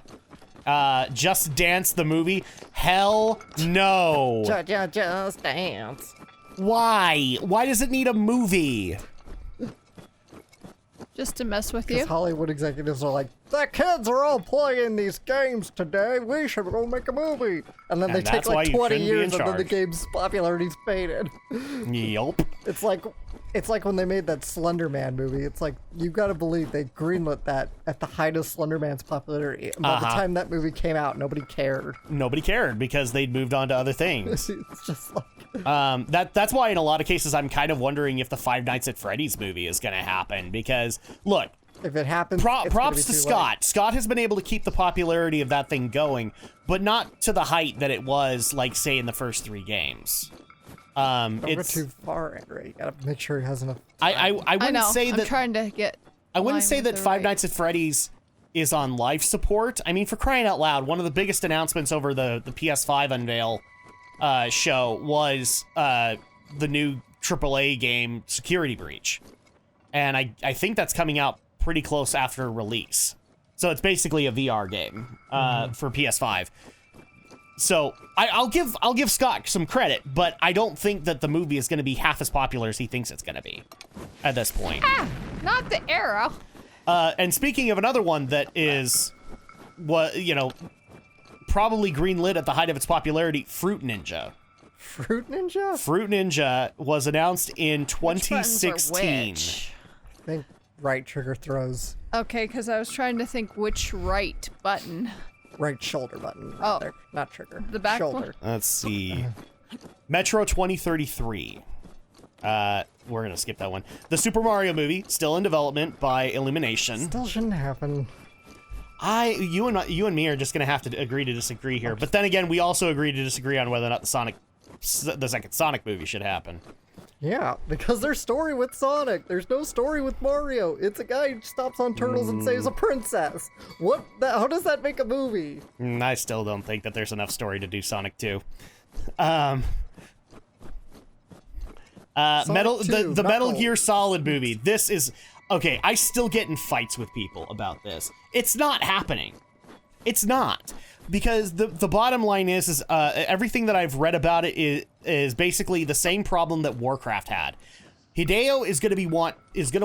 Just Dance the movie? Hell no. Just Dance. Why? Why does it need a movie? Just to mess with you. Because Hollywood executives are like, the kids are all playing these games today. We should go make a movie. And then they take that's why like you 20 shouldn't be in years and then the charge. game's popularity's faded. Yup. It's like when they made that Slender Man movie. It's like, you gotta believe they greenlit that at the height of Slender Man's popularity. And by the time that movie came out, nobody cared. Nobody cared because they'd moved on to other things. It's just like... That's why in a lot of cases I'm kind of wondering if the Five Nights at Freddy's movie is going to happen, because look, if it happens, it's props to too Scott. late. Scott has been able to keep the popularity of that thing going, but not to the height that it was, like, say, in the first 3 games. Don't go It's too far, Andrew. You gotta make sure he has enough. I wouldn't know. say I'm that trying to get. I wouldn't line say with that the Five right- Nights at Freddy's is on life support. I mean, for crying out loud, one of the biggest announcements over the PS5 unveil show was the new AAA game Security Breach, and I think that's coming out pretty close after release. So it's basically a VR game for PS5. So I'll give Scott some credit, but I don't think that the movie is going to be half as popular as he thinks it's going to be at this point. Ah, not the arrow. And speaking of another one that is, what, you know, probably greenlit at the height of its popularity, Fruit Ninja. Fruit Ninja? Fruit Ninja was announced in Which buttons are 2016. which? I think right trigger throws, Okay, because I was trying to think which right button. right shoulder button. Oh. There, not trigger. The back one? shoulder. Let's see. Metro 2033. We're gonna skip that one. The Super Mario movie, still in development by Illumination. Still shouldn't happen. You and me are just gonna have to agree to disagree here. But then again, we also agree to disagree on whether or not the second Sonic movie should happen. Yeah, because there's story with Sonic. There's no story with Mario. It's a guy who stops on turtles and saves a princess. How does that make a movie? I still don't think that there's enough story to do Sonic 2. Metal 2, the Metal Knuckles. Gear Solid movie. This is okay. I still get in fights with people about this. It's not happening. It's not, because the bottom line is everything that I've read about it is basically the same problem that Warcraft had. Hideo is going to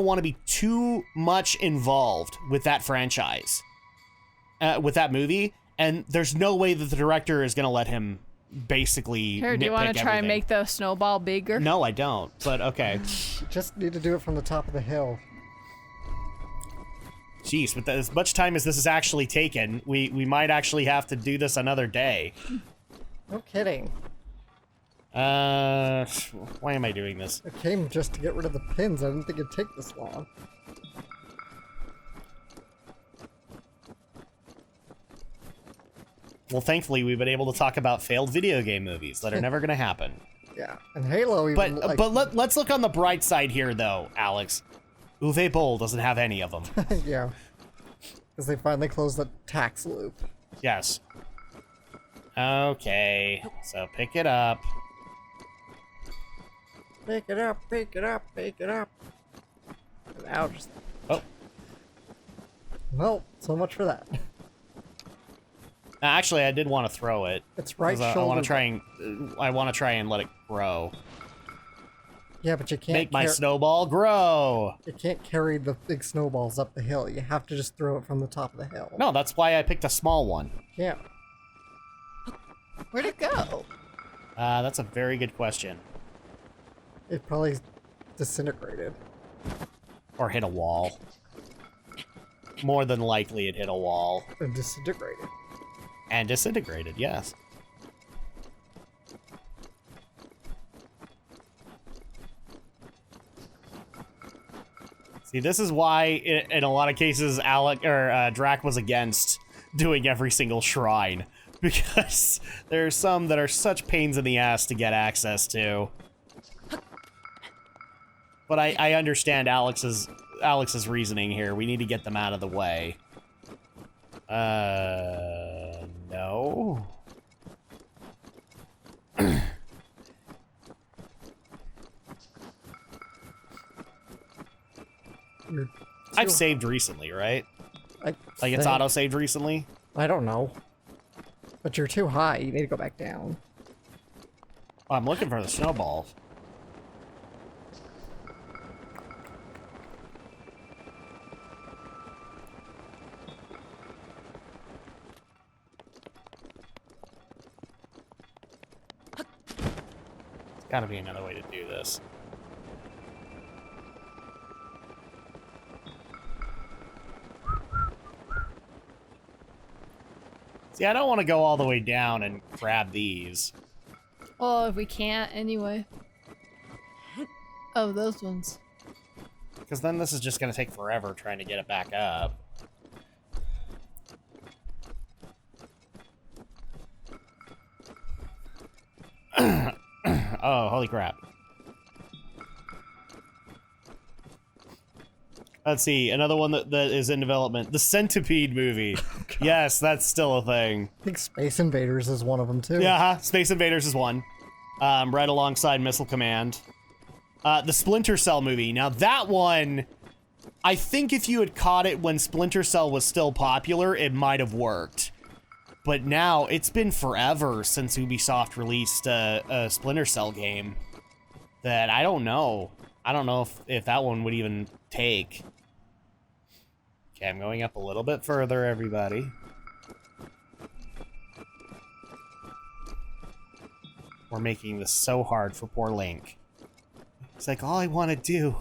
want to be too much involved with that franchise, with that movie, and there's no way that the director is going to let him basically. Here, do you want to try and make the snowball bigger? No, I don't. But okay. You just need to do it from the top of the hill. Jeez, with as much time as this is actually taken, we might actually have to do this another day. No kidding. Why am I doing this? I came just to get rid of the pins. I didn't think it'd take this long. Well, thankfully, we've been able to talk about failed video game movies that are never going to happen. Yeah, and Halo even. But let's look on the bright side here, though, Alex. Uwe Boll doesn't have any of them. yeah, because they finally closed the tax loop. Yes. Okay, so pick it up. Pick it up, pick it up, pick it up. And now just. Oh. Well, so much for that. Actually, I did want to throw it. It's right 'cause shoulder. I want to try and let it grow. Yeah, but you can't Make my snowball grow. You can't carry the big snowballs up the hill. You have to just throw it from the top of the hill. No, that's why I picked a small one. Yeah. Where'd it go? That's a very good question. It probably disintegrated. Or hit a wall. More than likely it hit a wall. And disintegrated. And disintegrated, yes. See, this is why, in a lot of cases, Drak was against doing every single shrine. Because there are some that are such pains in the ass to get access to. But I understand Alex's reasoning here. We need to get them out of the way. No. I've saved recently, right? Like it's auto-saved recently? I don't know. But you're too high. You need to go back down. Oh, I'm looking for the snowballs. There's gotta be another way to do this. See, I don't want to go all the way down and grab these. Well, if we can't, anyway. Oh, those ones. Because then this is just going to take forever trying to get it back up. Oh, holy crap. Let's see, another one that is in development. The Centipede movie. Yes, that's still a thing. I think Space Invaders is one of them, too. Yeah, Space Invaders is one. Right alongside Missile Command. The Splinter Cell movie. Now, that one, I think if you had caught it when Splinter Cell was still popular, it might have worked. but now it's been forever since Ubisoft released a Splinter Cell game that I don't know. I don't know if that one would even take. Okay, I'm going up a little bit further, everybody. We're making this so hard for poor Link. It's like, all I want to do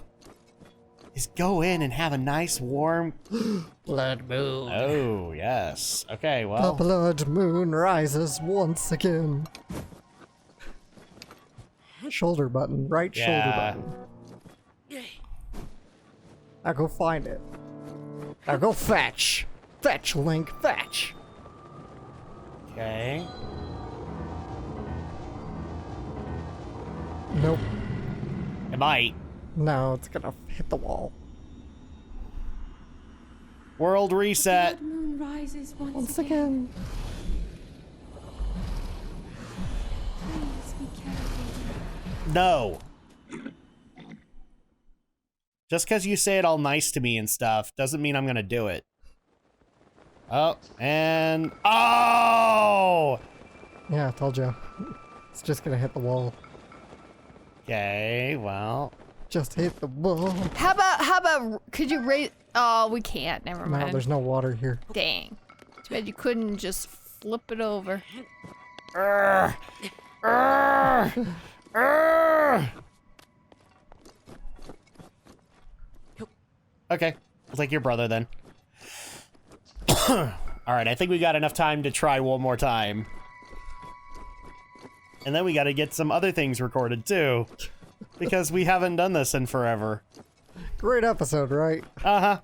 is go in and have a nice, warm... Blood moon. Oh, yes. Okay, The well... blood moon rises once again. Shoulder button, right shoulder button. Now go find it. Now go fetch. Fetch, Link, fetch. Okay. Nope. It might. No, it's gonna hit the wall. World reset. The moon rises once Once again. again. Please be careful. No. Just because you say it all nice to me and stuff doesn't mean I'm gonna do it. Oh, and... Oh! Yeah, I told you. It's just gonna hit the wall. Okay, well... Just hit the wall. How about, could you raise, oh, we can't, never No, mind. there's no water here. Dang. Too bad you couldn't just flip it over. Okay, I'll take your brother then. Alright, I think we got enough time to try one more time. And then we gotta get some other things recorded too. Because we haven't done this in forever. Great episode, right? Uh-huh.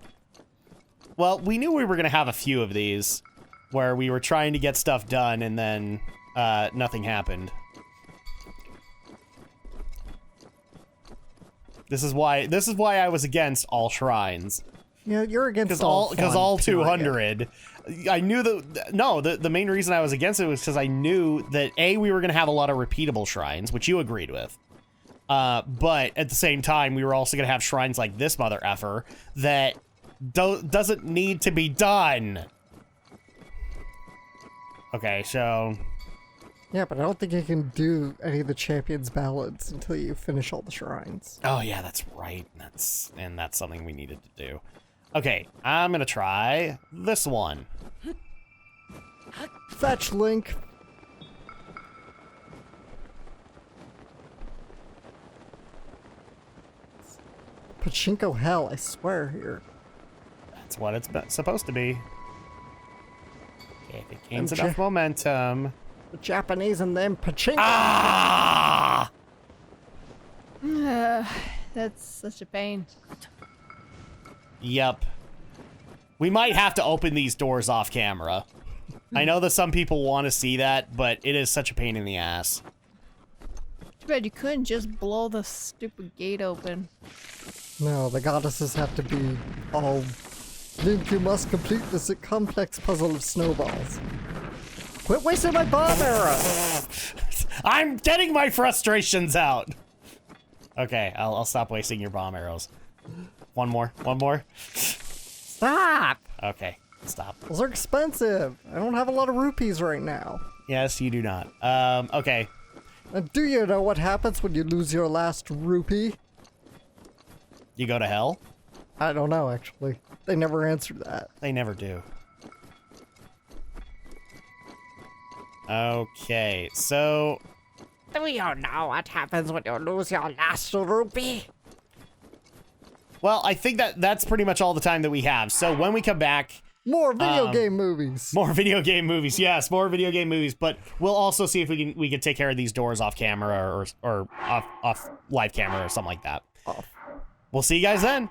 Well, we knew we were gonna have a few of these. Where we were trying to get stuff done and then nothing happened. This is why I was against all shrines. Yeah, you're against Because fun, all period. 200. I knew that. No, the main reason I was against it was because I knew that A, we were going to have a lot of repeatable shrines, which you agreed with. But at the same time, we were also going to have shrines like this mother effer that doesn't need to be done. Okay, so. Yeah, but I don't think you can do any of the champions' ballads until you finish all the shrines. Oh yeah, that's right. That's something we needed to do. Okay, I'm gonna try this one. Fetch, Link. Pachinko hell, I swear here. That's what it's supposed to be. Okay, if it gains And enough momentum. The Japanese and them pachinko. Ah! That's such a pain. Yep. We might have to open these doors off camera. I know that some people want to see that, but it is such a pain in the ass. Too bad you couldn't just blow the stupid gate open. No, the goddesses have to be all... Link, you must complete this complex puzzle of snowballs. Quit wasting my bomb arrows! I'm getting my frustrations out. Okay, I'll stop wasting your bomb arrows. One more. Stop! Okay, stop. Those are expensive. I don't have a lot of rupees right now. Yes, you do not. Okay. And do you know what happens when you lose your last rupee? You go to hell? I don't know, actually. They never answered that. They never do. Okay, so... Do you know what happens when you lose your last rupee? Well, I think that's pretty much all the time that we have. So when we come back... More video game movies. More video game movies. Yes, more video game movies. But we'll also see if we can take care of these doors off camera or off live camera or something like that. Off. We'll see you guys then.